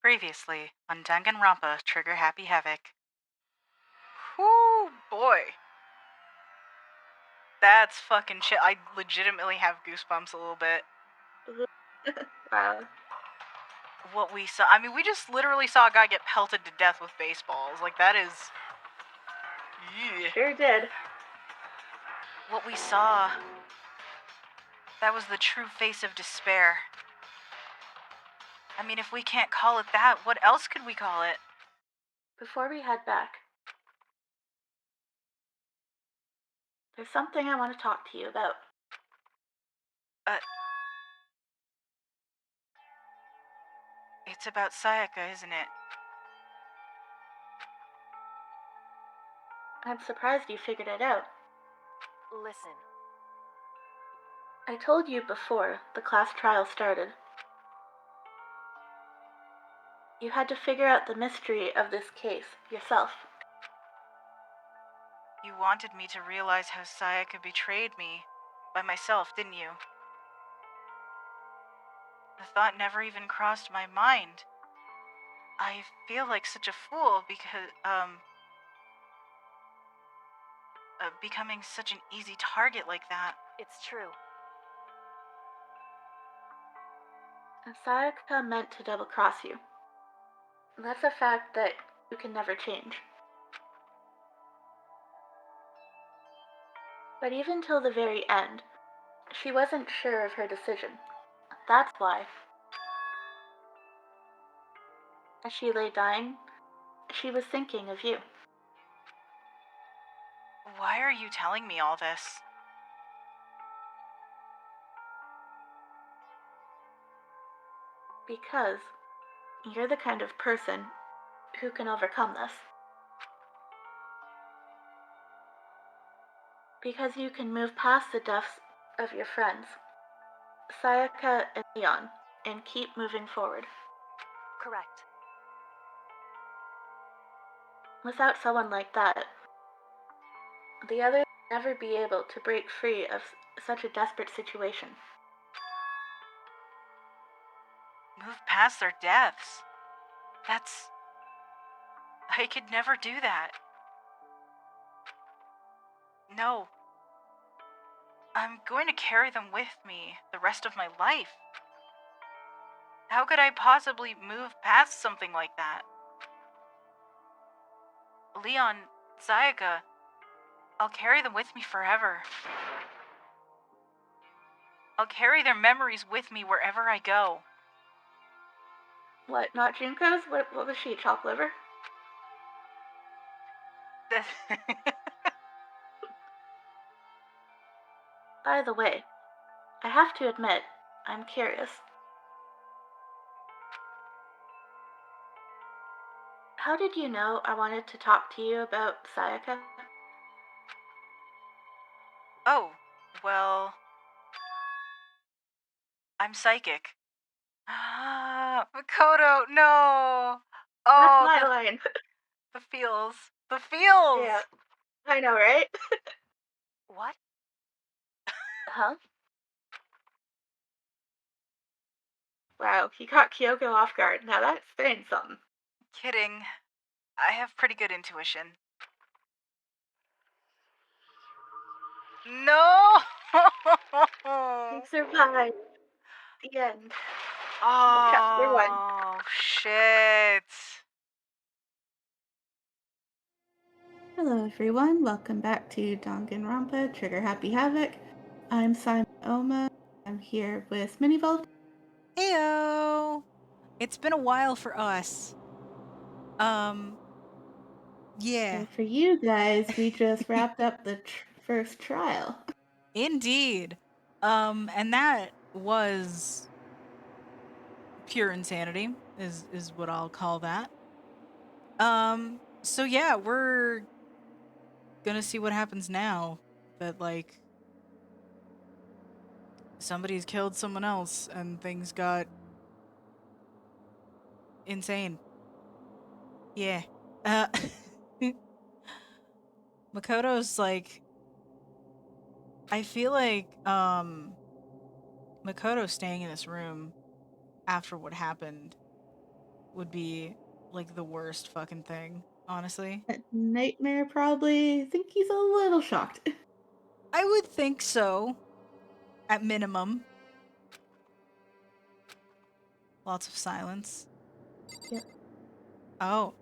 Previously on Danganronpa Trigger Happy Havoc. Whoo, boy. That's fucking shit. I legitimately have goosebumps a little bit. Wow. What we saw, we just literally saw a guy get pelted to death with baseballs. Like, that is... Yeah. Sure did. What we saw, that was the true face of despair. If we can't call it that, what else could we call it? Before we head back, there's something I want to talk to you about. It's about Sayaka, isn't it? I'm surprised you figured it out. Listen. I told you before the class trial started. You had to figure out the mystery of this case yourself. You wanted me to realize how Sayaka betrayed me by myself, didn't you? The thought never even crossed my mind. I feel like such a fool because, becoming such an easy target like that. It's true. And Sayaka meant to double-cross you. That's a fact that you can never change. But even till the very end, she wasn't sure of her decision. That's why. As she lay dying, she was thinking of you. Why are you telling me all this? Because you're the kind of person who can overcome this. Because you can move past the deaths of your friends, Sayaka and Leon, and keep moving forward. Correct. Without someone like that, the others would never be able to break free of such a desperate situation. Move past their deaths? I could never do that. No. I'm going to carry them with me the rest of my life. How could I possibly move past something like that? Leon, Sayaka, I'll carry them with me forever. I'll carry their memories with me wherever I go. What, not Junko's? What was she, chopped liver? By the way, I have to admit, I'm curious. How did you know I wanted to talk to you about Sayaka? Oh, well... I'm psychic. Makoto, no! Oh, That's my line. The feels. The feels! Yeah, I know, right? What? Huh? Wow, he caught Kyoko off guard. Now that's saying something. Kidding. I have pretty good intuition. No! He survived. The end. Chapter 1. Oh, shit. Hello everyone, welcome back to Danganronpa Trigger Happy Havoc. I'm SimonOuma. I'm here with Minnevolved. Heyo! It's been a while for us. Yeah. And for you guys, we just wrapped up the first trial. Indeed. And that was pure insanity, is what I'll call that. So yeah, we're gonna see what happens now. That, like, somebody's killed someone else and things got insane. Yeah. Makoto's like, I feel like, Makoto staying in this room after what happened would be, like, the worst fucking thing, honestly. A nightmare, probably. I think he's a little shocked. I would think so, at minimum. Lots of silence. Yep. Oh.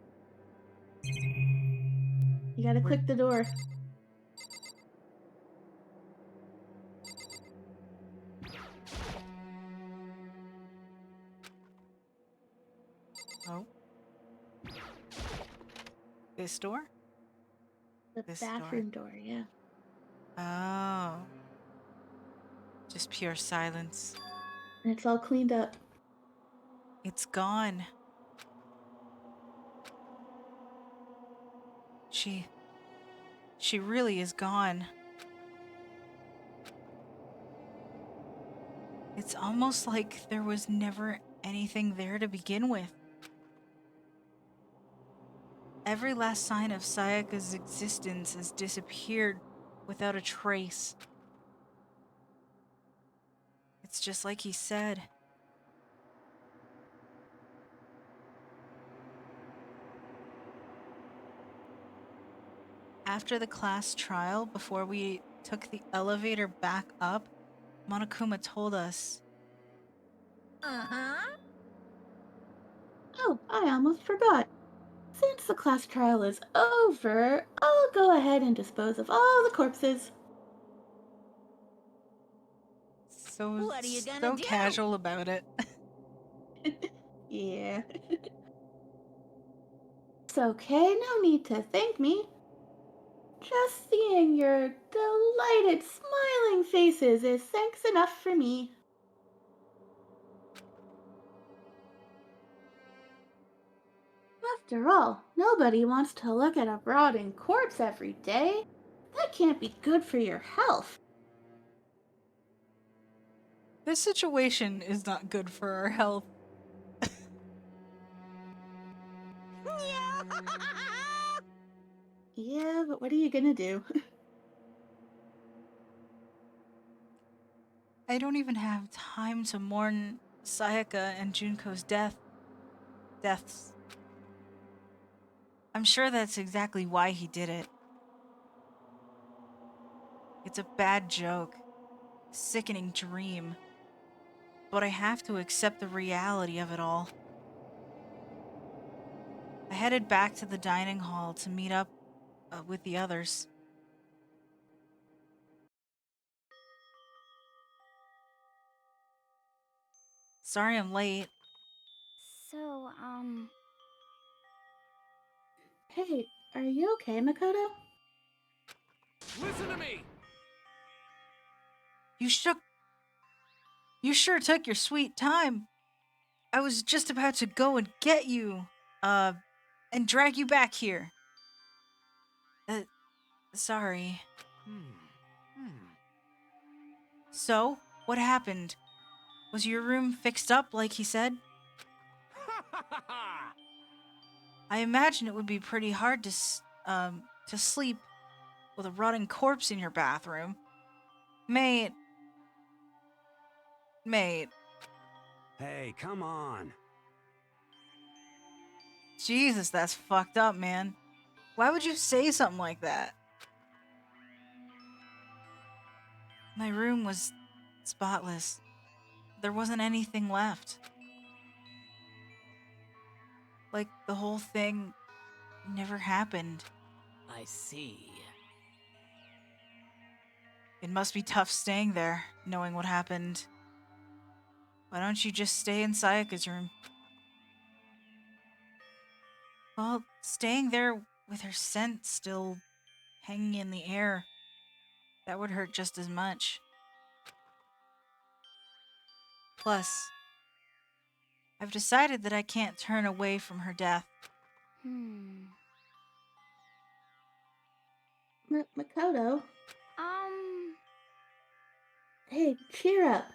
You gotta click the door. Oh. This door? The This bathroom door, yeah. Oh. Just pure silence. And it's all cleaned up. It's gone. She really is gone. It's almost like there was never anything there to begin with. Every last sign of Sayaka's existence has disappeared without a trace. It's just like he said. After the class trial, before we took the elevator back up, Monokuma told us. Oh, I almost forgot. Since the class trial is over, I'll go ahead and dispose of all the corpses. What are you gonna So do? casual about it. Yeah. It's okay, no need to thank me. Just seeing your delighted, smiling faces is thanks enough for me. After all, nobody wants to look at a rotting corpse every day. That can't be good for your health. This situation is not good for our health. Yeah, but what are you gonna do? I don't even have time to mourn Sayaka and Junko's deaths. I'm sure that's exactly why he did it. It's a bad joke, a sickening dream. But I have to accept the reality of it all. I headed back to the dining hall to meet up with the others. Sorry I'm late. So, Hey, are you okay, Makoto? Listen to me! You sure took your sweet time. I was just about to go and get you, and drag you back here. Sorry. So, what happened? Was your room fixed up like he said? I imagine it would be pretty hard to sleep with a rotting corpse in your bathroom. Mate. Hey, come on. Jesus, that's fucked up, man. Why would you say something like that? My room was spotless. There wasn't anything left. Like the whole thing never happened. I see. It must be tough staying there, knowing what happened. Why don't you just stay in Sayaka's room? Well, staying there with her scent still hanging in the air, that would hurt just as much. Plus, I've decided that I can't turn away from her death. Makoto? Um, Hey, cheer up.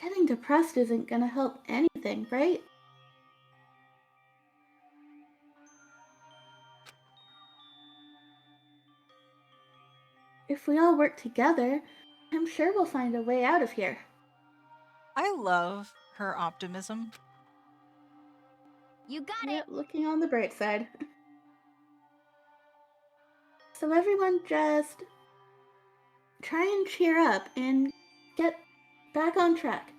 Getting depressed isn't gonna help anything, right? If we all work together, I'm sure we'll find a way out of here. I love her optimism. You got Yep, it. looking on the bright side. So everyone just try and cheer up and get back on track.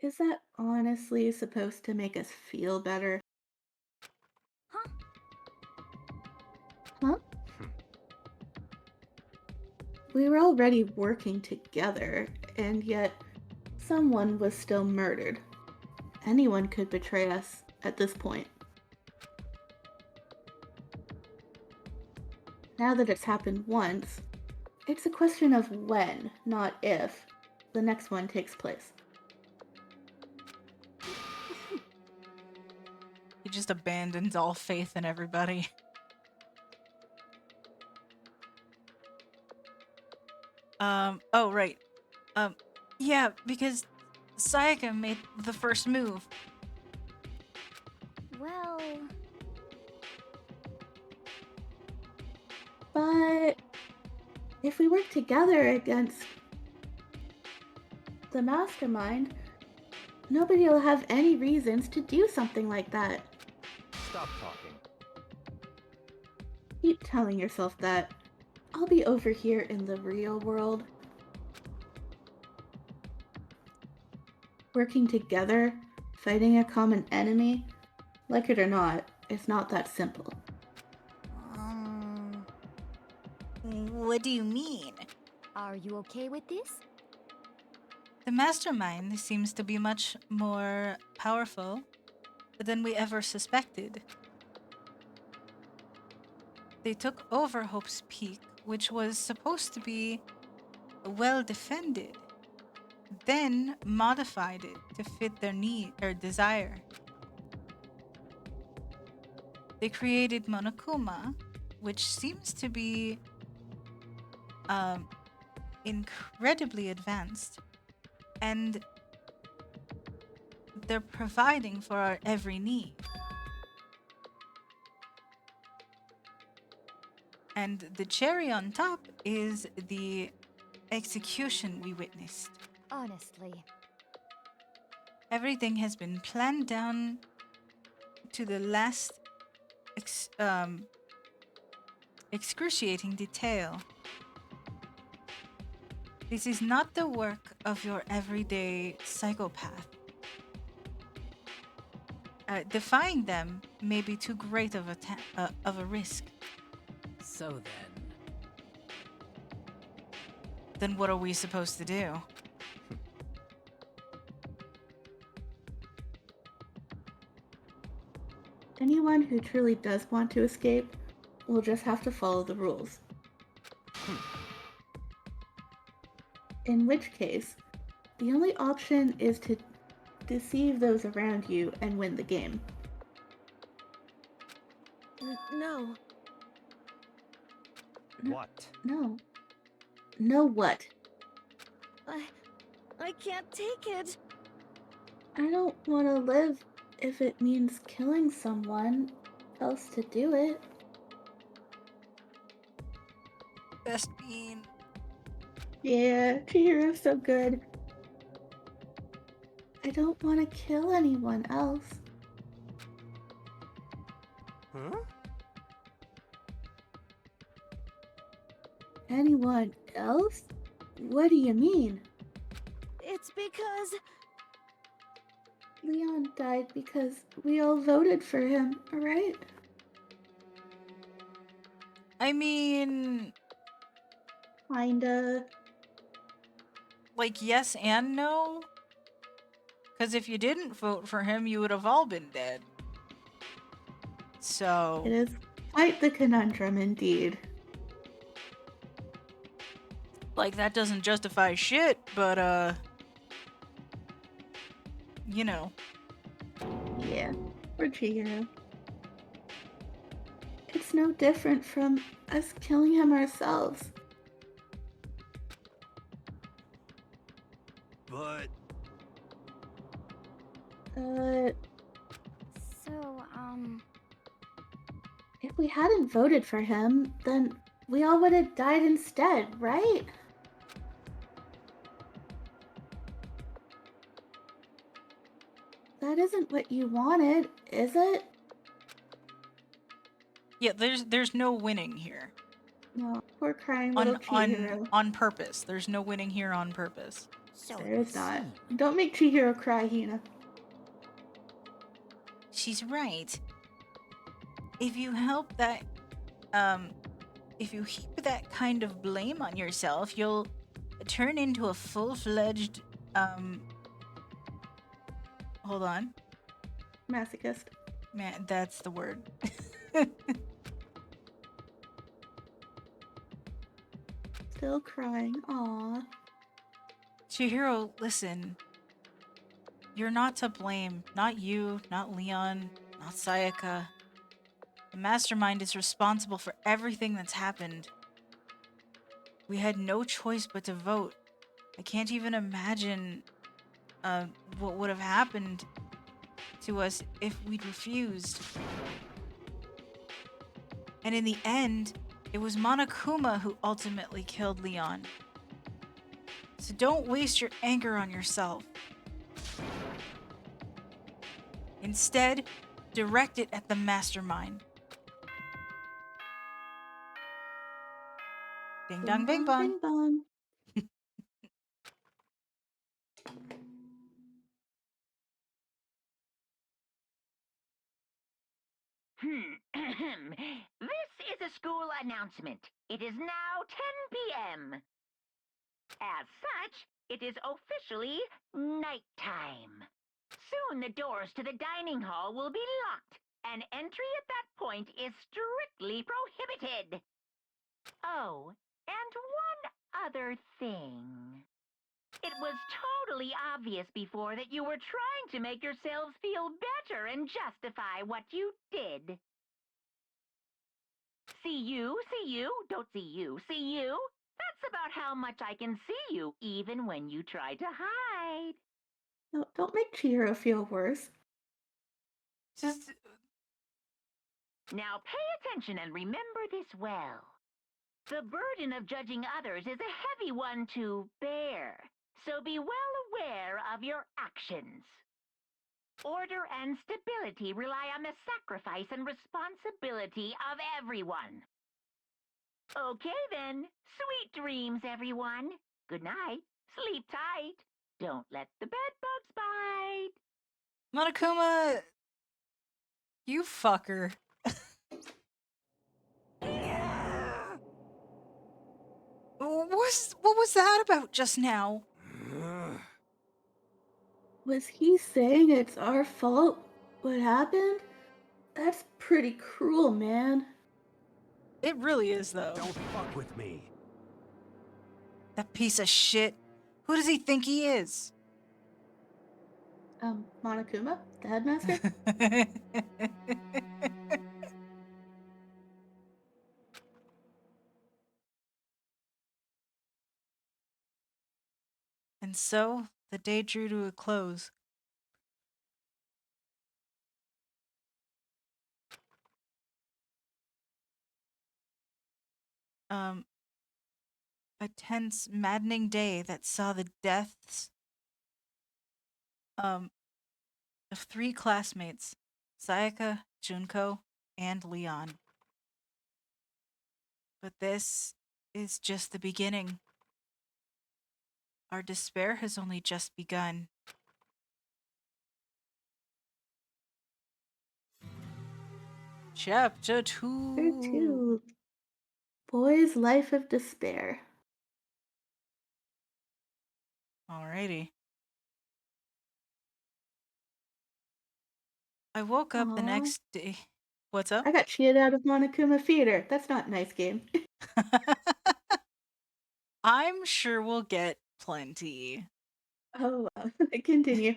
Is that honestly supposed to make us feel better? Huh? Huh? We were already working together, and yet someone was still murdered. Anyone could betray us at this point. Now that it's happened once, it's a question of when, not if, the next one takes place. He just abandons all faith in everybody. Oh, right. Yeah, because Sayaka made the first move. Well, But if we work together against the mastermind, nobody will have any reasons to do something like that. Stop talking. Keep telling yourself that. I'll be over here in the real world. Working together, fighting a common enemy, like it or not, it's not that simple. What do you mean? are you okay with this? The mastermind seems to be much more powerful than we ever suspected. They took over Hope's Peak, which was supposed to be well defended, then modified it to fit their need or desire. They created Monokuma, which seems to be incredibly advanced, and they're providing for our every need. And the cherry on top is the execution we witnessed. Honestly. Everything has been planned down to the last excruciating detail. This is not the work of your everyday psychopath. Defying them may be too great of a risk. So Then what are we supposed to do? Anyone who truly does want to escape will just have to follow the rules. In which case, the only option is to deceive those around you and win the game. No. What? No. No what? I can't take it. I don't want to live if it means killing someone else to do it. Best bean. Yeah, Chihiro's so good. I don't want to kill anyone else. Huh? Anyone else? What do you mean? It's because Leon died because we all voted for him, right? I mean, Kinda. like yes and no. Because if you didn't vote for him, you would have all been dead. So It is quite the conundrum indeed. like that doesn't justify shit, but you know. Yeah, for Chihiro. It's no different from us killing him ourselves. But so If we hadn't voted for him, then we all would have died instead, right? that isn't what you wanted, is it? Yeah, there's no winning here. No, poor crying little Chihiro. On purpose. There's no winning here on purpose. So There is not. seem. Don't make Chihiro cry, Hina. She's right. If you if you heap that kind of blame on yourself, you'll turn into a full-fledged, hold on. Masochist. Man, that's the word. Still crying. Aw. Chihiro, listen. You're not to blame. Not you, not Leon, not Sayaka. The mastermind is responsible for everything that's happened. We had no choice but to vote. I can't even imagine what would have happened to us if we'd refused. And in the end, it was Monokuma who ultimately killed Leon. So don't waste your anger on yourself. Instead, direct it at the mastermind. Ding dong bing bong. Bing bong. This is a school announcement. It is now 10 p.m. As such, it is officially nighttime. Soon the doors to the dining hall will be locked, and entry at that point is strictly prohibited. Oh, and one other thing. It was totally obvious before that you were trying to make yourselves feel better and justify what you did. See you, don't see you, see you. That's about how much I can see you, even when you try to hide. No, don't make Chihiro feel worse. Just Now pay attention and remember this well. The burden of judging others is a heavy one to bear, so be well aware of your actions. Order and stability rely on the sacrifice and responsibility of everyone. Okay then, sweet dreams, everyone. Good night, sleep tight. Don't let the bed bugs bite. Monokuma, you fucker. What was that about just now? Was he saying it's our fault? What happened? That's pretty cruel, man. It really is, though. Don't fuck with me. That piece of shit. Who does he think he is? Monokuma? The headmaster? And so, the day drew to a close. A tense, maddening day that saw the deaths of 3 classmates, Sayaka, Junko, and Leon. But this is just the beginning. Our despair has only just begun. Chapter 2. Her too. Boy's Life of Despair. Alrighty. I woke up the Aw. next day. What's up? I got cheated out of Monokuma Theater. That's not a nice game. I'm sure we'll get plenty. Oh, continue.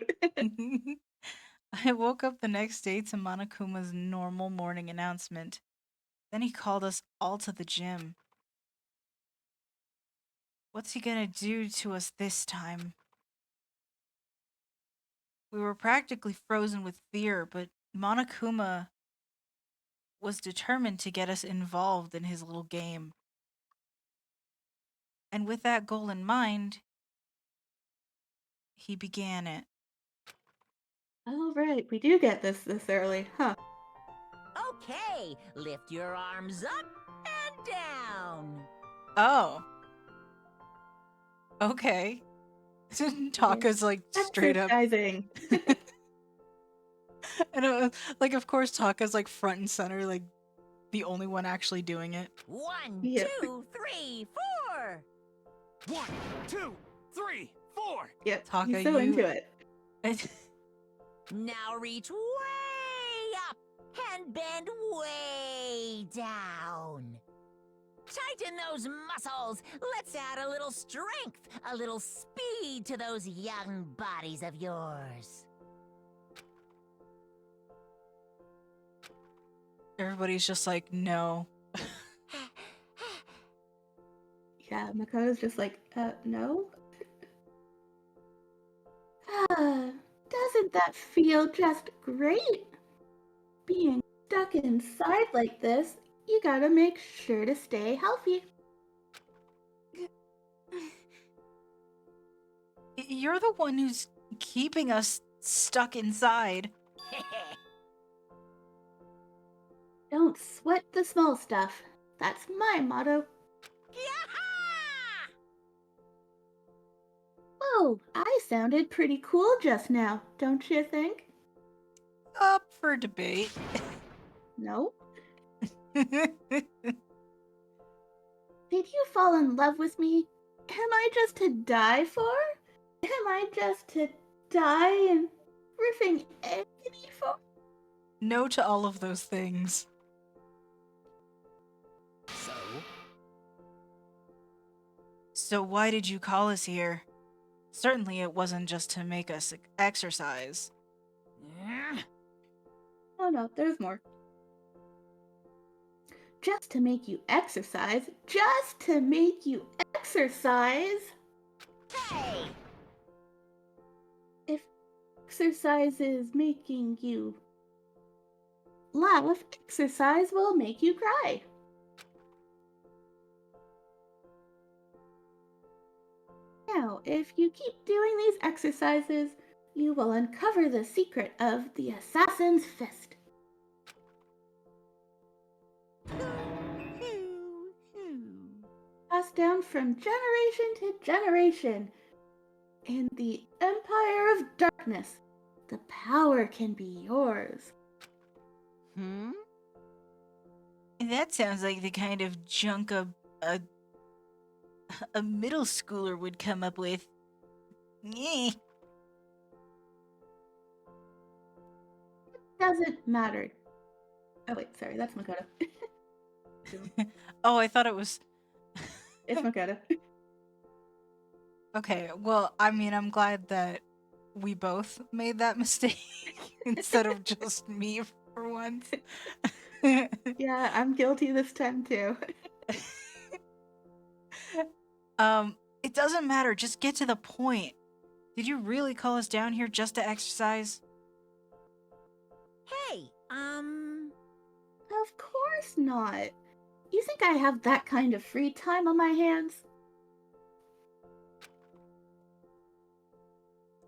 I woke up the next day to Monokuma's normal morning announcement. Then he called us all to the gym. What's he gonna do to us this time? We were practically frozen with fear, but Monokuma was determined to get us involved in his little game. And with that goal in mind, he began it. Oh, right. We do get this early, huh? Okay, lift your arms up and down. Oh, okay. Taka's like straight up. Exercising. And like, of course, Taka's like front and center, like the only one actually doing it. 1, Yep. 2, 3, 4. 1, 2, 3, 4. Yep. Taka, He's so into it. Now reach way up and bend way down. Tighten those muscles. Let's add a little strength, a little speed to those young bodies of yours. Everybody's just like, no. Yeah, Makoto's just like, no? Doesn't that feel just great? Being stuck inside like this, you gotta make sure to stay healthy. You're the one who's keeping us stuck inside. Don't sweat the small stuff. That's my motto. Yaha! Whoa, I sounded pretty cool just now, don't you think? Up for debate. No? Did you fall in love with me? Am I just to die for? Am I just to die in riffing agony for? No to all of those things. So? So why did you call us here? Certainly it wasn't just to make us exercise. Oh no, there's more. Just to make you exercise. Just to make you exercise. Hey! If exercise is making you laugh, exercise will make you cry. Now, if you keep doing these exercises, you will uncover the secret of the assassin's fist. Passed down from generation to generation. In the Empire of Darkness, the power can be yours. That sounds like the kind of junk a middle schooler would come up with. Nyeh. Doesn't matter. Oh wait, sorry, that's Makoto. Oh, I thought it was... It's Makoto. Okay, well, I mean, I'm glad that we both made that mistake instead of just me for once. Yeah, I'm guilty this time too. It doesn't matter, just get to the point. Did you really call us down here just to exercise? Hey, Of course not. You think I have that kind of free time on my hands?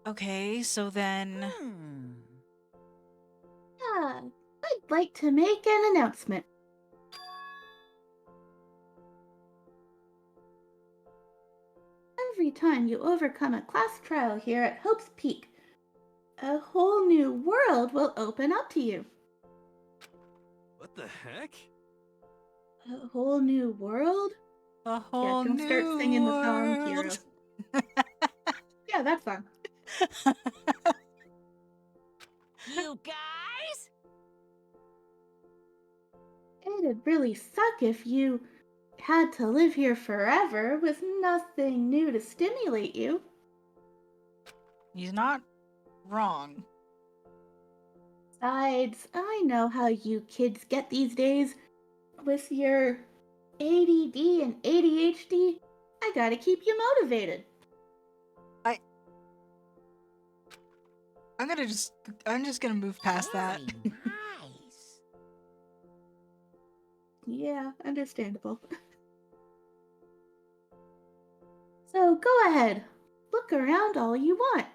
Okay, so then... Yeah, I'd like to make an announcement. Every time you overcome a class trial here at Hope's Peak, a whole new world will open up to you. What the heck? A whole new world? A whole don't new start singing the song, world. Hero. Yeah, that song. you guys? It'd really suck if you had to live here forever with nothing new to stimulate you. He's not wrong. Besides, I know how you kids get these days. With your ADD and ADHD, I gotta keep you motivated. I'm just gonna move past that. Very nice. Yeah, understandable. So go ahead, look around all you want.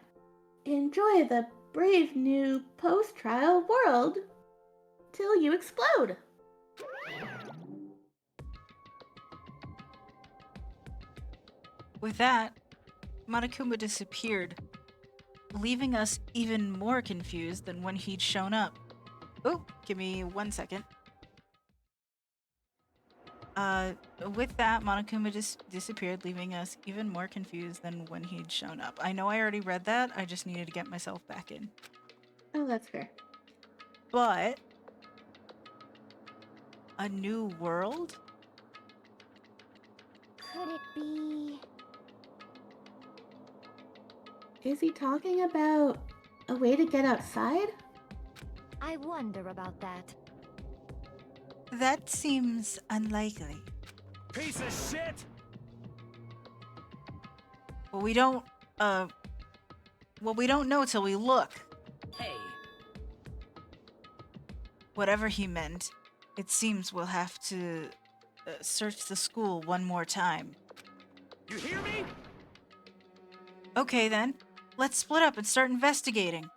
Enjoy the brave new post-trial world till you explode. With that, Monokuma disappeared, leaving us even more confused than when he'd shown up. Oh, give me 1 second. With that, Monokuma disappeared, leaving us even more confused than when he'd shown up. I know I already read that, I just needed to get myself back in. Oh, that's fair. But a new world? Could it be? Is he talking about a way to get outside? I wonder about that. That seems unlikely. Piece of shit! Well, we don't know till we look. Hey! Whatever he meant, it seems we'll have to search the school one more time. You hear me? Okay then, let's split up and start investigating.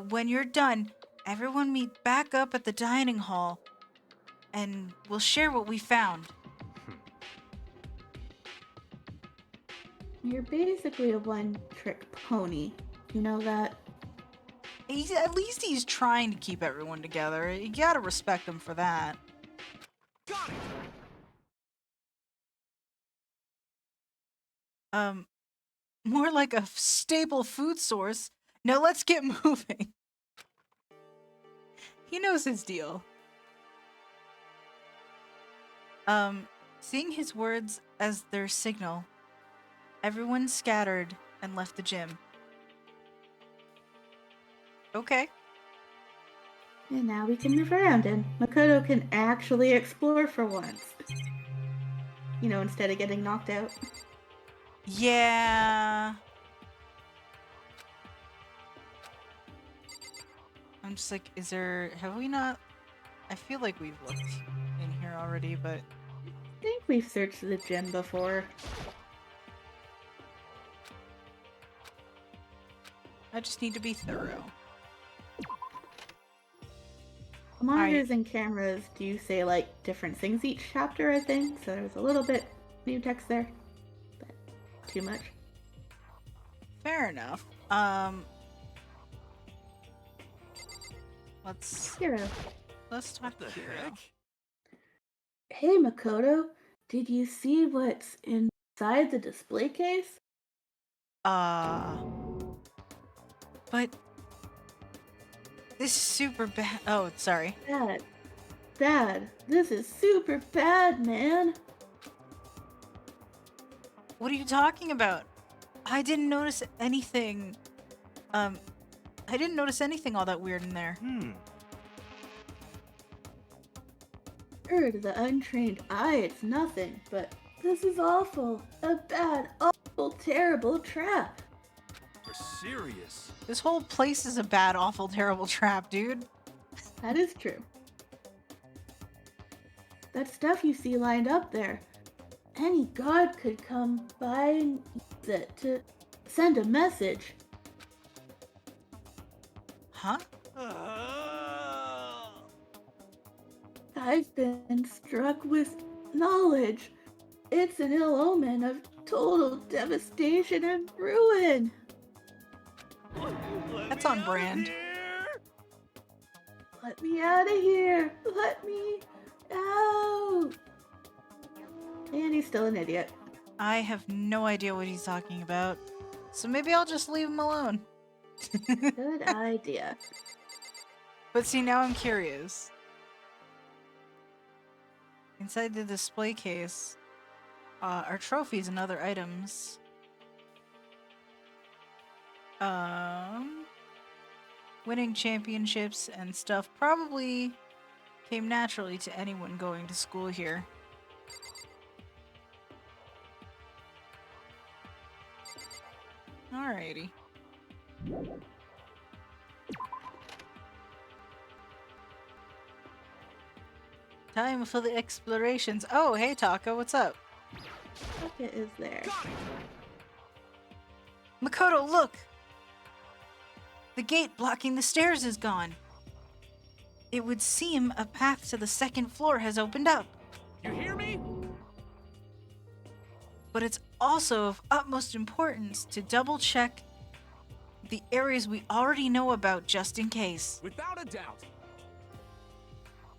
When you're done, everyone meet back up at the dining hall, and we'll share what we found. You're basically a one-trick pony. You know that? At least he's trying to keep everyone together. You gotta respect him for that. Got it! More like a stable food source. Now let's get moving. He knows his deal. Seeing his words as their signal, everyone scattered and left the gym. Okay. And now we can move around and Makoto can actually explore for once. You know, instead of getting knocked out. Yeah. I'm just like, have we not? I feel like we've looked in here already, but I think we've searched the gym before. I just need to be thorough. Monitors and cameras do say like different things each chapter, I think, so there's a little bit new text there, but too much. Fair enough. Let's Hero. talk What the Hero. heck? Hey Makoto, did you see what's inside the display case? But this is super bad. Oh, sorry. Dad, this is super bad, man. What are you talking about? I didn't notice anything. I didn't notice anything all that weird in there. Sure, to the untrained eye, it's nothing, but this is awful. A bad, awful, terrible trap. You're serious? This whole place is a bad, awful, terrible trap, dude. That is true. That stuff you see lined up there, any god could come by and use it to send a message. Huh? I've been struck with knowledge. It's an ill omen of total devastation and ruin. That's on brand. Let me out of here. Let me out. And he's still an idiot. I have no idea what he's talking about, so maybe I'll just leave him alone. Good idea. But see, now I'm curious. Inside the display case are trophies and other items. Winning championships and stuff probably came naturally to anyone going to school here. Alrighty. Time for the explorations. Oh, hey Taka, what's up? Taka is there. Makoto, look! The gate blocking the stairs is gone. It would seem a path to the second floor has opened up. You hear me? But it's also of utmost importance to double check the areas we already know about just in case. Without a doubt.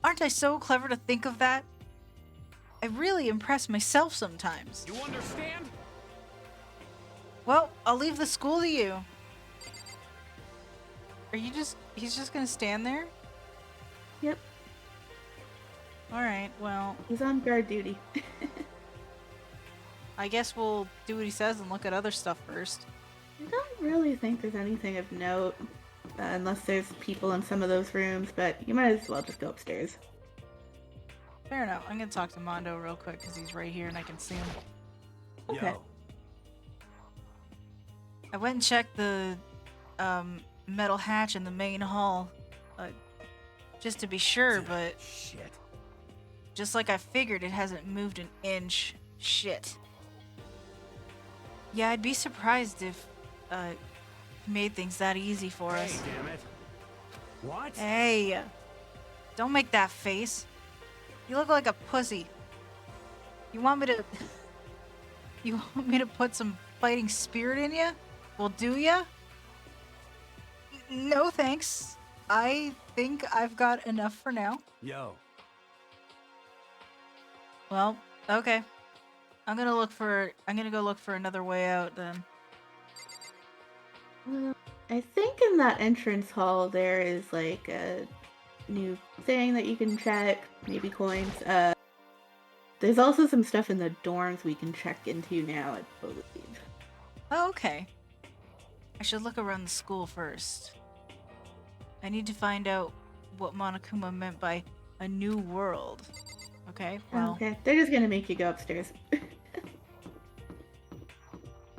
Aren't I so clever to think of that? I really impress myself sometimes. You understand? Well, I'll leave the school to you. He's just gonna stand there? Yep, Alright, well, he's on guard duty. I guess we'll do what he says and look at other stuff first. I don't really think there's anything of note, unless there's people in some of those rooms, but you might as well just go upstairs. Fair enough. I'm gonna talk to Mondo real quick because he's right here and I can see him. Okay. Yo. I went and checked the metal hatch in the main hall, just to be sure, but Shit. just like I figured, it hasn't moved an inch. Shit. Yeah, I'd be surprised if he made things that easy for Hey, us. damn it. What? Hey, don't make that face. You look like a pussy. You want me to put some fighting spirit in you? Well, do ya? No thanks. I think I've got enough for now. Yo. Well, okay. I'm gonna go look for another way out then. Well, I think in that entrance hall there is like a new thing that you can check, maybe coins. There's also some stuff in the dorms we can check into now, I believe. Oh, okay. I should look around the school first. I need to find out what Monokuma meant by a new world. Okay, well. Okay, they're just gonna make you go upstairs.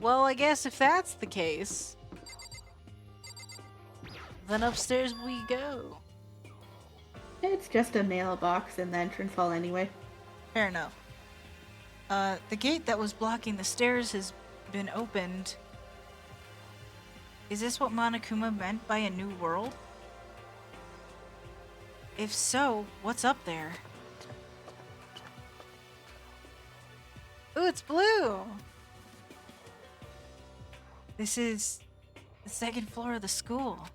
Well, I guess if that's the case, then upstairs we go. It's just a mailbox in the entrance hall anyway. Fair enough. The gate that was blocking the stairs has been opened. Is this what Monokuma meant by a new world? If so, what's up there? Ooh, it's blue! This is the second floor of the school.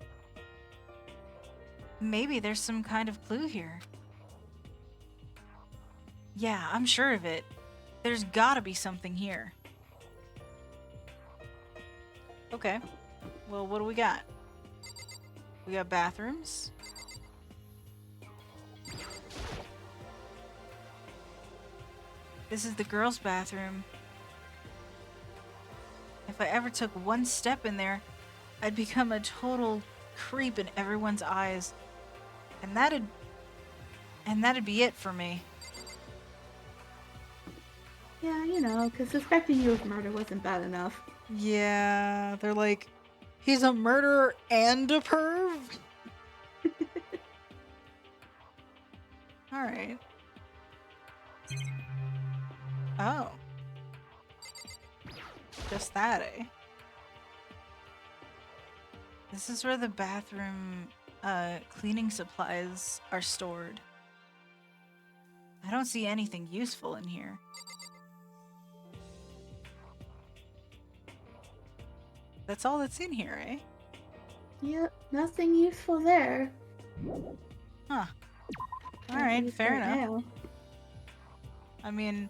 Maybe there's some kind of clue here. Yeah, I'm sure of it. There's gotta be something here. Okay. Well, what do we got? We got bathrooms. This is the girls' bathroom. If I ever took one step in there, I'd become a total creep in everyone's eyes. And that'd be it for me. Yeah, you know, because suspecting you of murder wasn't bad enough. Yeah, they're like, he's a murderer and a perv? Alright. Oh. Just that, eh? This is where the bathroom cleaning supplies are stored. I don't see anything useful in here. That's all that's in here, eh? Yep, nothing useful there. Huh. At Alright, least fair right enough. now. I mean,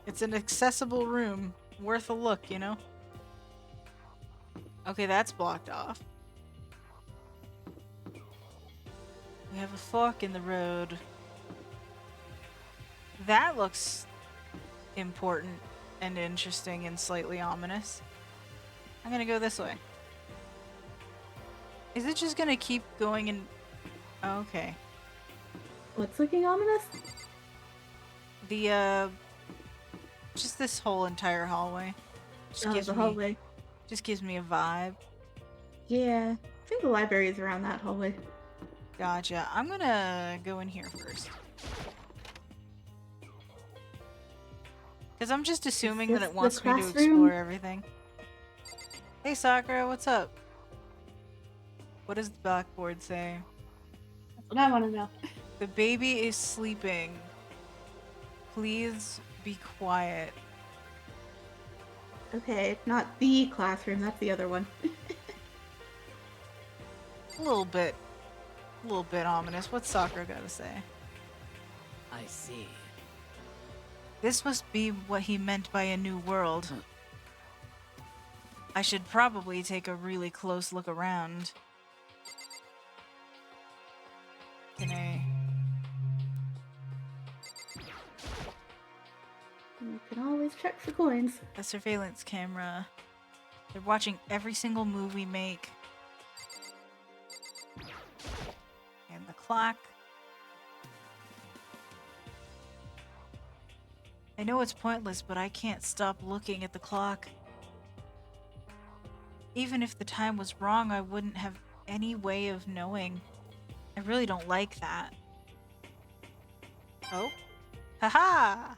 it's an accessible room. Worth a look, you know? Okay, that's blocked off. We have a fork in the road. That looks important and interesting and slightly ominous. I'm gonna go this way. Is it just gonna keep going in... Oh, okay. What's looking ominous? The, just this whole entire hallway. Just Oh, gives the me, hallway. just gives me a vibe. Yeah, I think the library is around that hallway. Gotcha. I'm gonna go in here first. Because I'm just assuming that this it the wants me to classroom? explore everything. Hey Sakura, what's up? What does the blackboard say? That's what I want to know. The baby is sleeping. Please be quiet. Okay, not the classroom, that's the other one. A little bit ominous. What's Sakura gotta say? I see. This must be what he meant by a new world. I should probably take a really close look around. Can I... You can always check for coins. A surveillance camera. They're watching every single move we make. And the clock. I know it's pointless, but I can't stop looking at the clock. Even if the time was wrong, I wouldn't have any way of knowing. I really don't like that. Oh? Haha!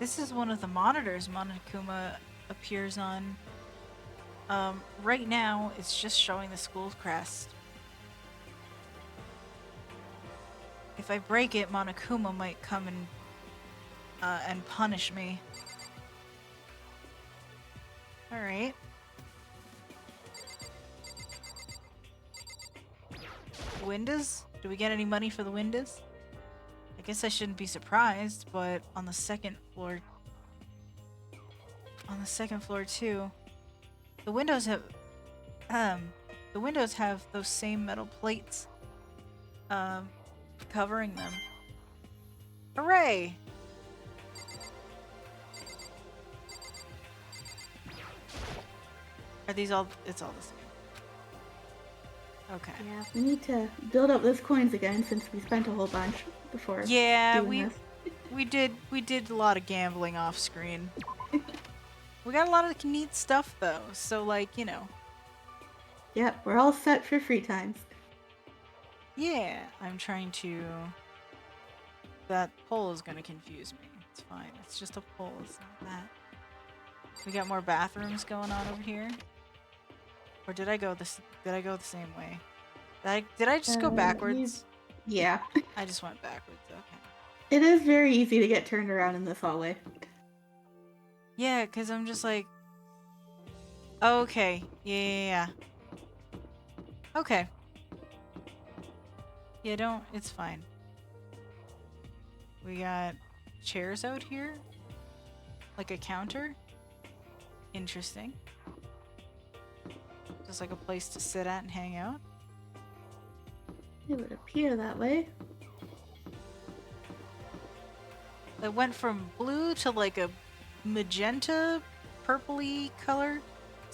This is one of the monitors Monokuma appears on. Right now, it's just showing the school crest. If I break it, Monokuma might come and punish me. Alright. Windows? Do we get any money for the windows? I guess I shouldn't be surprised, but on the second floor... On the second floor, too. The windows have... The windows have those same metal plates. Covering them. Hooray! Are these all... It's all the same. Okay. Yeah, we need to build up those coins again since we spent a whole bunch before Yeah, doing we did a lot of gambling off screen. We got a lot of neat stuff though, so like, you know. Yep, we're all set for free times. Yeah, I'm trying to... That pole is gonna confuse me. It's fine. It's just a pole. It's not that. We got more bathrooms going on over here. Or did I go the same way? Did I just go backwards? Yeah. I just went backwards. Okay. It is very easy to get turned around in this hallway. Yeah, because I'm just like... Okay. Yeah. Okay. Yeah, don't... It's fine. We got chairs out here. Like a counter. Interesting. Just like a place to sit at and hang out. It would appear that way. It went from blue to like a magenta, purpley color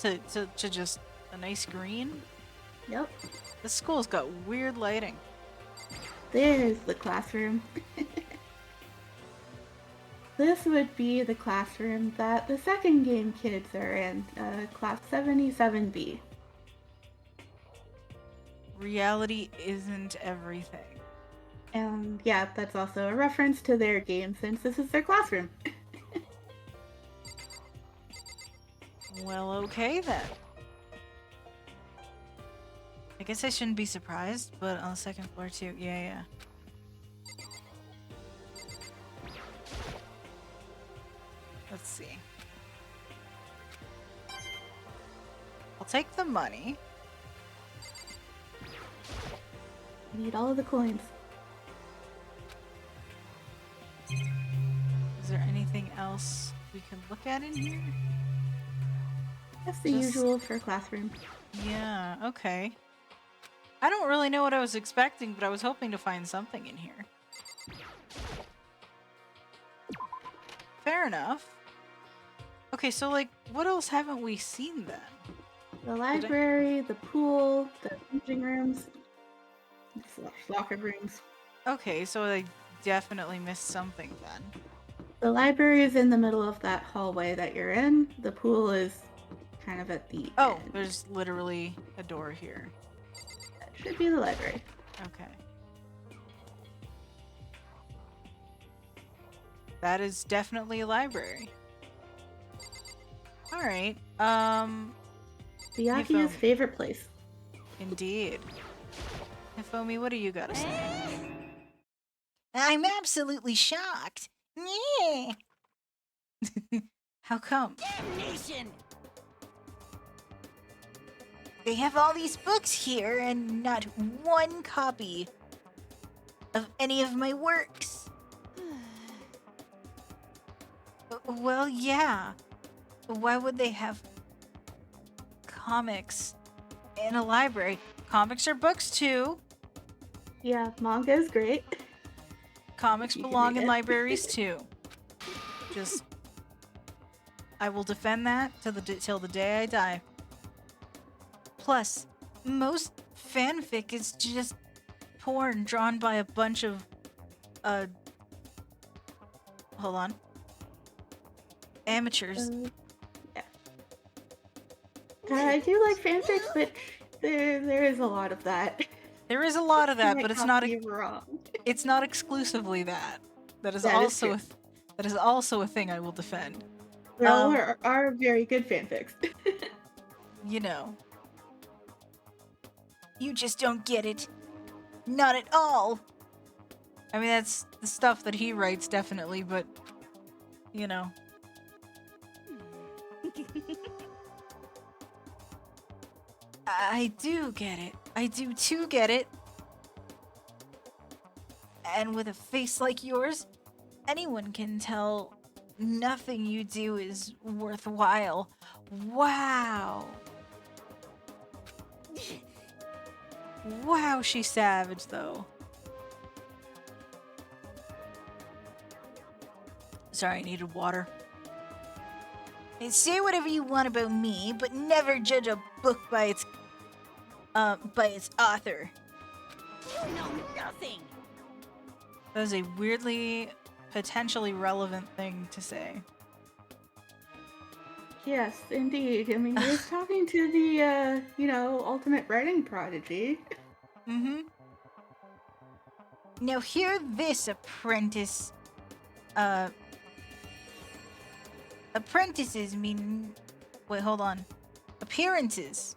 to just a nice green. Yep. This school's got weird lighting. There's the classroom. This would be the classroom that the second game kids are in, class 77B. Reality isn't everything. And yeah, that's also a reference to their game since this is their classroom. Well, okay then. I guess I shouldn't be surprised, but on the second floor too. Yeah. Let's see. I'll take the money. We need all of the coins. Is there anything else we can look at in here? That's the usual for a classroom. Yeah, okay. I don't really know what I was expecting, but I was hoping to find something in here. Fair enough. Okay, so like, what else haven't we seen then? The library, the pool, the changing rooms, locker rooms. Okay, so I definitely missed something then. The library is in the middle of that hallway that you're in. The pool is kind of at the Oh, end. there's literally a door here. That should be the library. Okay. That is definitely a library. Alright, Byakuya's Hifumi. favorite place. Indeed. Hifumi, what do you gotta say? I'm absolutely shocked. Yeah. How come? Damnation! They have all these books here and not one copy of any of my works. Well, yeah. Why would they have comics in a library? Comics are books too. Yeah, manga is great. Comics You can belong read in it. libraries too. Just, I will defend that till the day I die. Plus, most fanfic is just porn drawn by a bunch of, hold on, amateurs. Yeah. I do like fanfics, but there is a lot of that. There is a lot of that, Might but it's not not be wrong. it's not exclusively that. That is That is also true. that is also a thing I will defend. There are very good fanfics. You know. You just don't get it. Not at all. I mean, that's the stuff that he writes, definitely, but, you know. I do get it. I do too get it. And with a face like yours, anyone can tell nothing you do is worthwhile. Wow. Wow, she's savage, though. Sorry, I needed water. Say whatever you want about me, but never judge a book by its author. You know nothing! That is a weirdly, potentially relevant thing to say. Yes, indeed. I mean, he was talking to the, ultimate writing prodigy. Mm-hmm. Now hear this, apprentice. Apprentices mean... Wait, hold on. Appearances.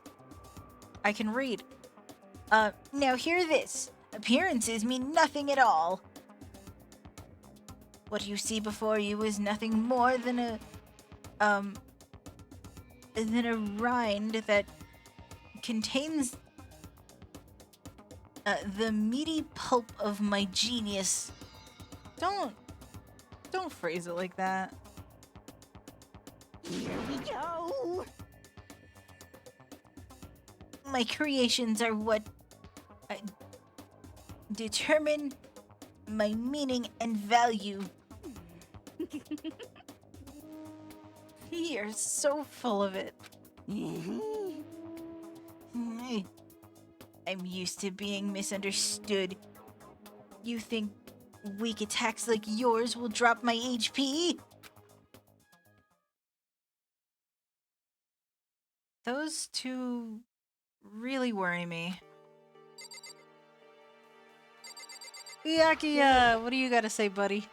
I can read. Now hear this. Appearances mean nothing at all. What you see before you is nothing more than a rind that contains the meaty pulp of my genius. Don't phrase it like that. Here we go! My creations are what determine my meaning and value. You're so full of it. I'm used to being misunderstood. You think weak attacks like yours will drop my HP? Those two really worry me. Byakuya, what do you gotta say, buddy?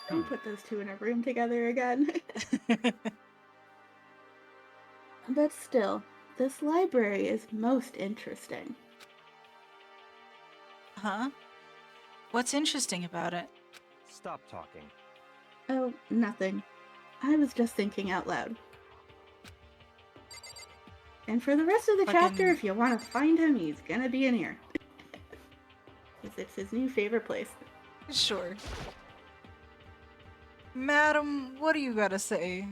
Don't put those two in a room together again. But still, this library is most interesting. Huh? What's interesting about it? Stop talking. Oh, nothing. I was just thinking out loud. And for the rest of the chapter, if you want to find him, he's gonna be in here. 'Cause it's his new favorite place. Sure. Madam, what do you gotta say?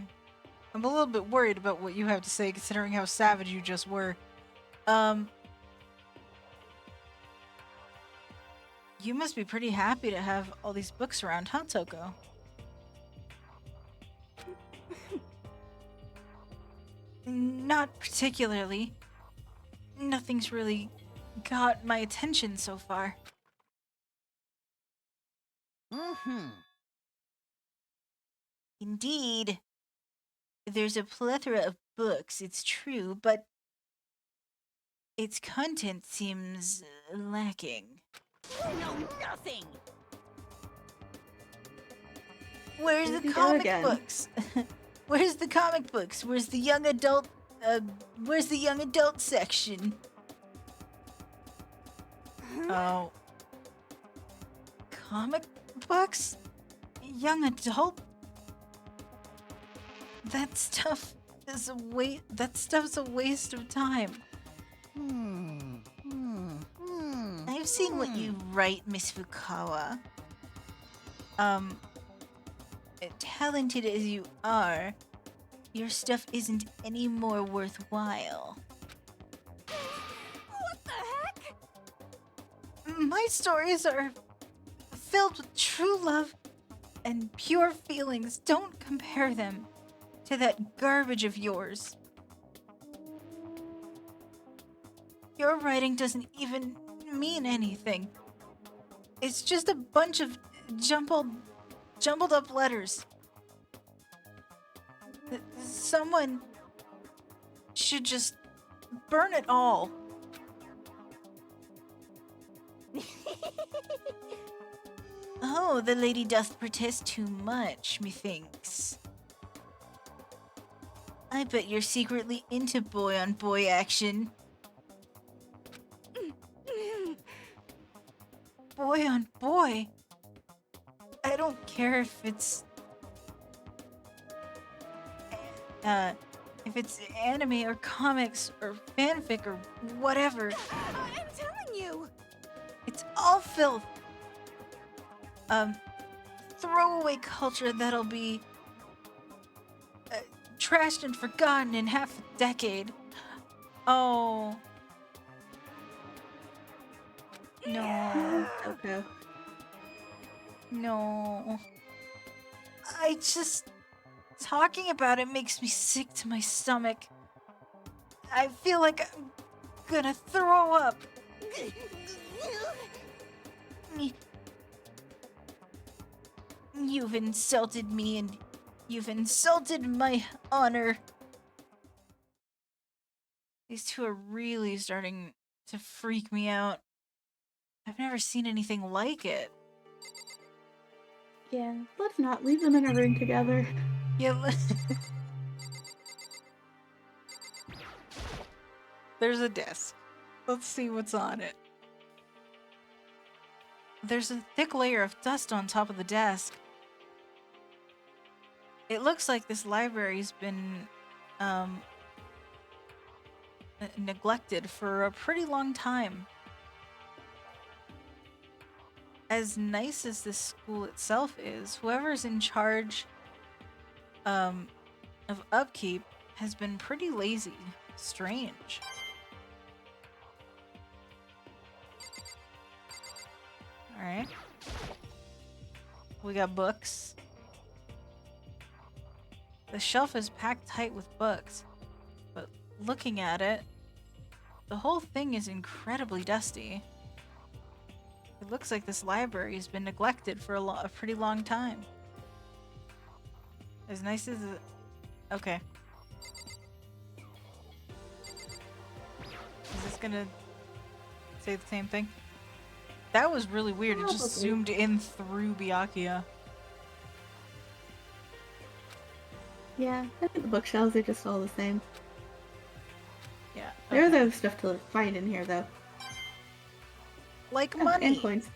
I'm a little bit worried about what you have to say, considering how savage you just were. You must be pretty happy to have all these books around, huh, Toko? Not particularly. Nothing's really got my attention so far. Indeed. There's a plethora of books, it's true, but its content seems lacking. You know nothing! Where's Here the we go comic again. books? Where's the comic books? Where's the young adult? Where's the young adult section? Oh, comic books? Young adult? That stuff is a waste. That stuff's a waste of time. I've seen what you write, Miss Fukawa. Talented as you are, your stuff isn't any more worthwhile. What the heck? My stories are filled with true love and pure feelings. Don't compare them to that garbage of yours. Your writing doesn't even mean anything. It's just a bunch of jumbled up letters. Someone should just burn it all. Oh, the lady doth protest too much, methinks. I bet you're secretly into boy-on-boy action. Boy-on-boy? I don't care if it's anime or comics or fanfic or whatever. I'm telling you. It's all filth. Throwaway culture that'll be trashed and forgotten in half a decade. Oh. No. Okay. No. Talking about it makes me sick to my stomach. I feel like I'm gonna throw up. You've insulted me and you've insulted my honor. These two are really starting to freak me out. I've never seen anything like it. Yeah, let's not leave them in a room together. Yeah. There's a desk. Let's see what's on it. There's a thick layer of dust on top of the desk. It looks like this library's been neglected for a pretty long time. As nice as this school itself is, whoever's in charge of upkeep has been pretty lazy. Strange. Alright. We got books. The shelf is packed tight with books, but looking at it, the whole thing is incredibly dusty. It looks like this library has been neglected for a pretty long time. As nice as it... Okay. Is this gonna say the same thing? That was really weird. It just Probably. zoomed in through Byakuya. Yeah, I think the bookshelves are just all the same. Yeah. There's okay. other stuff to find in here, though. Like Oh, money. and coins.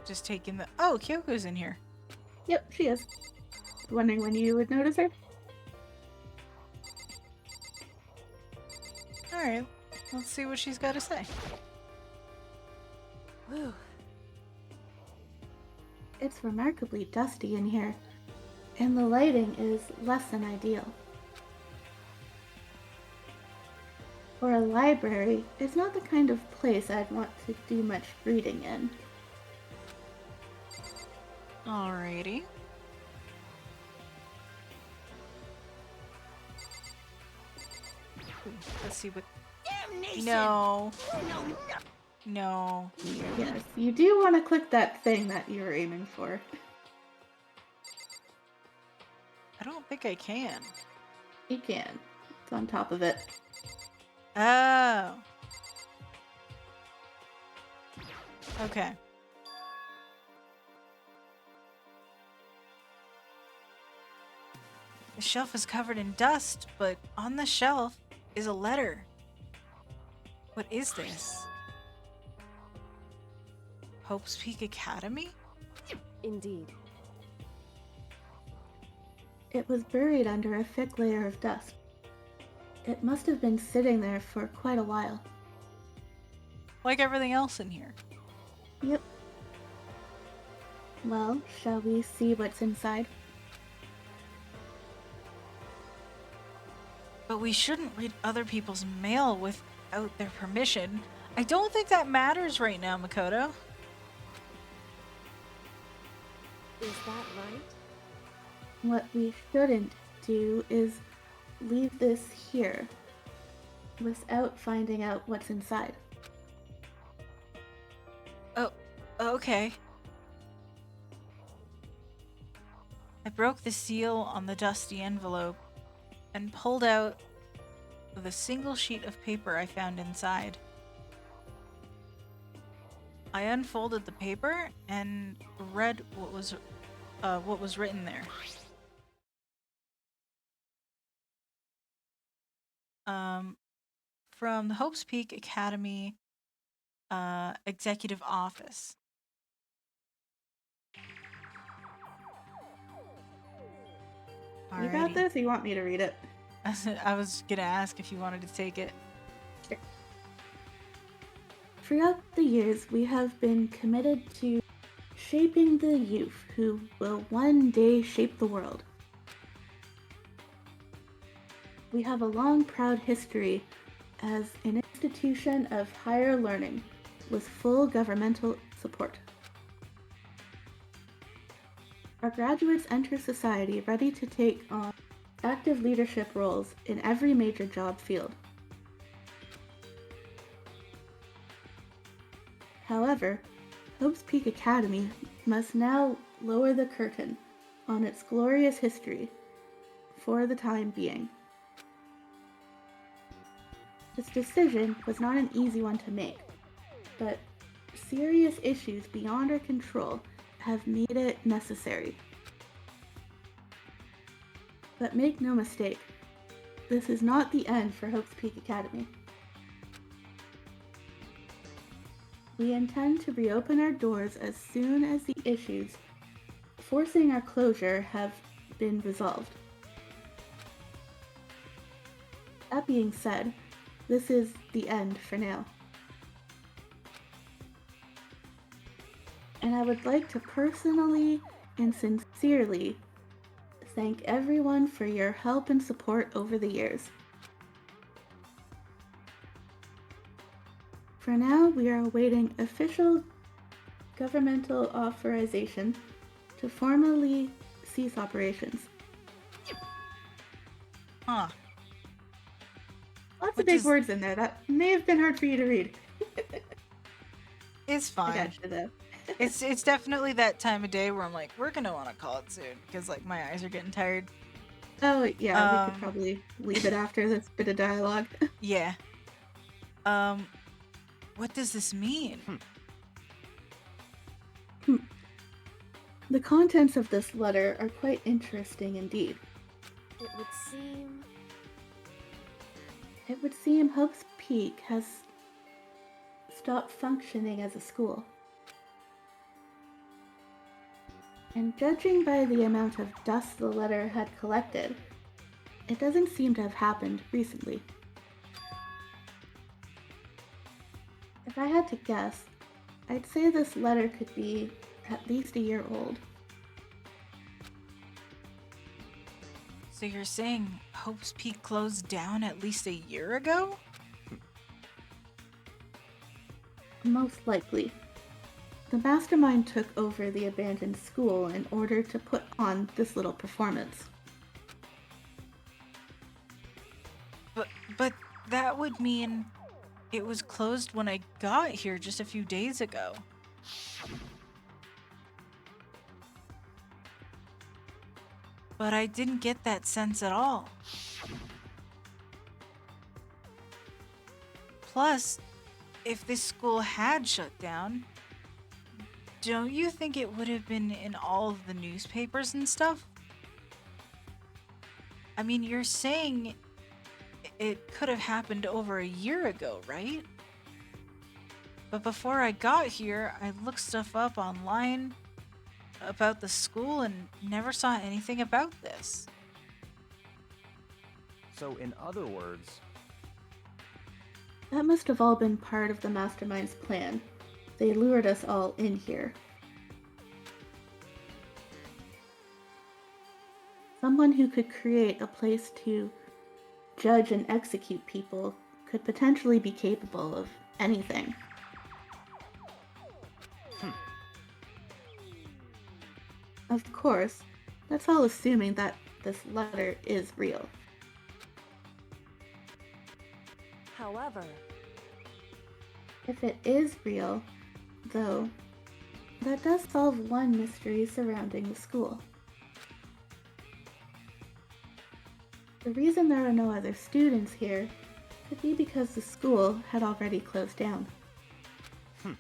Just taking the... Oh, Kyoko's in here. Yep, she is. Wondering when you would notice her? Alright. Let's see what she's got to say. Whew. It's remarkably dusty in here, and the lighting is less than ideal. For a library, it's not the kind of place I'd want to do much reading in. Alrighty. Ooh, let's see what... Damnation! No. No, no. No. Yes, you do want to click that thing that you were aiming for. I don't think I can. You can. It's on top of it. Oh. Okay. The shelf is covered in dust, but on the shelf is a letter. What is this? Hope's Peak Academy? Indeed. It was buried under a thick layer of dust. It must have been sitting there for quite a while. Like everything else in here. Yep. Well, shall we see what's inside? But we shouldn't read other people's mail without their permission. I don't think that matters right now, Makoto. Is that right? What we shouldn't do is leave this here without finding out what's inside. Oh, okay. I broke the seal on the dusty envelope and pulled out the single sheet of paper I found inside. I unfolded the paper and read what was written there. From the Hope's Peak Academy executive office. You got Alrighty. this? Or you want me to read it? I was gonna ask if you wanted to take it. Throughout the years, we have been committed to shaping the youth who will one day shape the world. We have a long, proud history as an institution of higher learning with full governmental support. Our graduates enter society ready to take on active leadership roles in every major job field. However, Hope's Peak Academy must now lower the curtain on its glorious history for the time being. This decision was not an easy one to make, but serious issues beyond our control have made it necessary. But make no mistake, this is not the end for Hope's Peak Academy. We intend to reopen our doors as soon as the issues forcing our closure have been resolved. That being said, this is the end for now. And I would like to personally and sincerely thank everyone for your help and support over the years. For now, we are awaiting official governmental authorization to formally cease operations. Huh. Lots Which of big is- words in there. That may have been hard for you to read. It's I fine. gotcha though. It's definitely that time of day where I'm like, we're gonna want to call it soon because like my eyes are getting tired. Oh yeah, we could Um, probably leave it after this bit of dialogue. Yeah. What does this mean? The contents of this letter are quite interesting indeed. It would seem. It would seem Hope's Peak has stopped functioning as a school. And judging by the amount of dust the letter had collected, it doesn't seem to have happened recently. If I had to guess, I'd say this letter could be at least a year old. So you're saying Hope's Peak closed down at least a year ago? Most likely. The mastermind took over the abandoned school in order to put on this little performance. But that would mean it was closed when I got here just a few days ago. But I didn't get that sense at all. Plus, if this school had shut down, don't you think it would have been in all of the newspapers and stuff? I mean, you're saying it could have happened over a year ago, right? But before I got here, I looked stuff up online about the school and never saw anything about this. So, in other words, That must have all been part of the Mastermind's plan. They lured us all in here. Someone who could create a place to judge and execute people could potentially be capable of anything. Of course, that's all assuming that this letter is real. However, If it is real, though, that does solve one mystery surrounding the school. The reason there are no other students here could be because the school had already closed down. And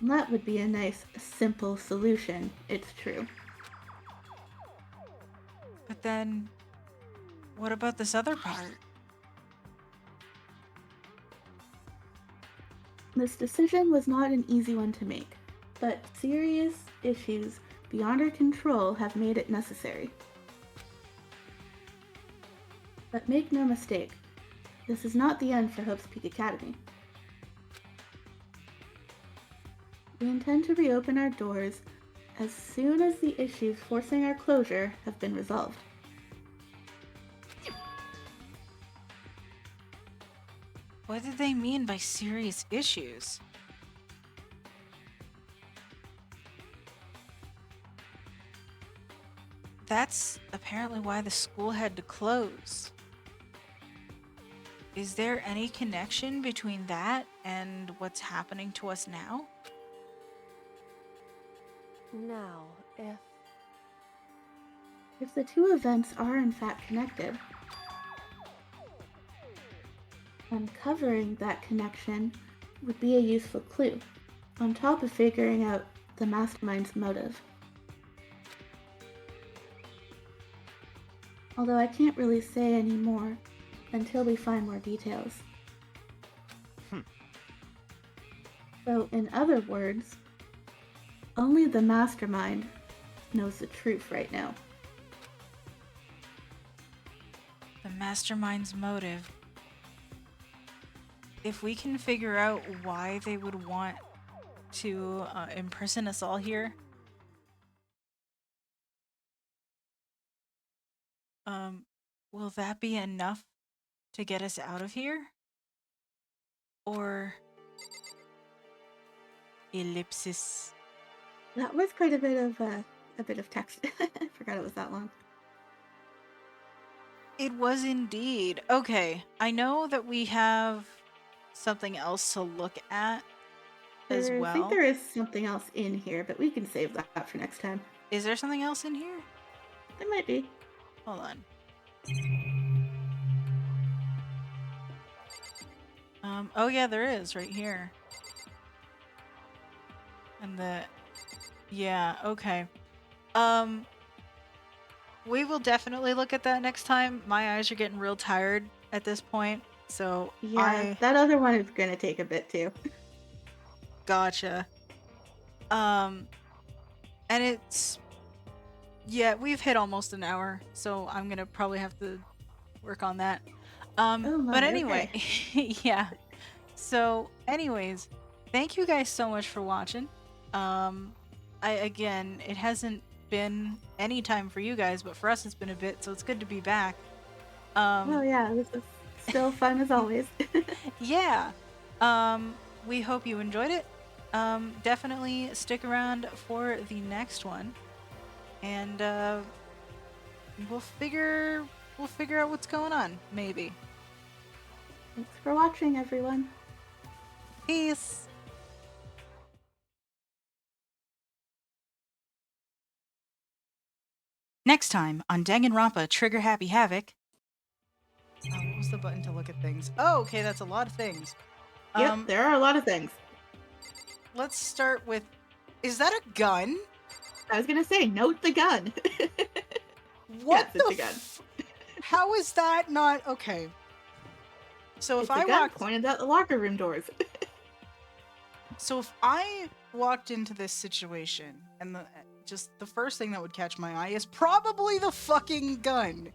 that would be a nice, simple solution, it's true. But then, what about this other part? This decision was not an easy one to make, but serious issues beyond our control have made it necessary. But make no mistake, this is not the end for Hope's Peak Academy. We intend to reopen our doors as soon as the issues forcing our closure have been resolved. What did they mean by serious issues? That's apparently why the school had to close. Is there any connection between that and what's happening to us now? now, If the two events are in fact connected, uncovering that connection would be a useful clue, on top of figuring out the mastermind's motive. Although I can't really say any more until we find more details. So, in other words, only the mastermind knows the truth right now. The mastermind's motive. If we can figure out why they would want to imprison us all here, will that be enough to get us out of here? Or ellipsis? That was quite a bit of text. I forgot it was that long. It was indeed. Okay, I know that we have something else to look at as I well. think there is something else in here, but we can save that for next time. Is there something else in here? There might be. Hold on. Oh yeah, there is right here. And yeah, okay. We will definitely look at that next time. My eyes are getting real tired at this point, so Yeah, that other one is gonna take a bit too. Gotcha. And it's... Yeah, we've hit almost an hour, so I'm gonna probably have to work on that. Oh my, But anyway, okay. yeah. So, anyways, thank you guys so much for watching. Again, it hasn't been any time for you guys, but for us it's been a bit, so it's good to be back. Oh yeah, this is still fun as always. Yeah. We hope you enjoyed it. Definitely stick around for the next one. And we'll figure out what's going on, maybe. Thanks for watching, everyone. Peace. Next time on Danganronpa Trigger Happy Havoc. What was the button to look at things? Oh, okay, that's a lot of things. Yep, there are a lot of things. let's start with, is that a gun? I was gonna say, note the gun. What Yes, it's the a gun. How is that not okay? So if It's I a gun walked, pointed out the locker room doors. so if I walked into this situation and just the first thing that would catch my eye is probably the fucking gun.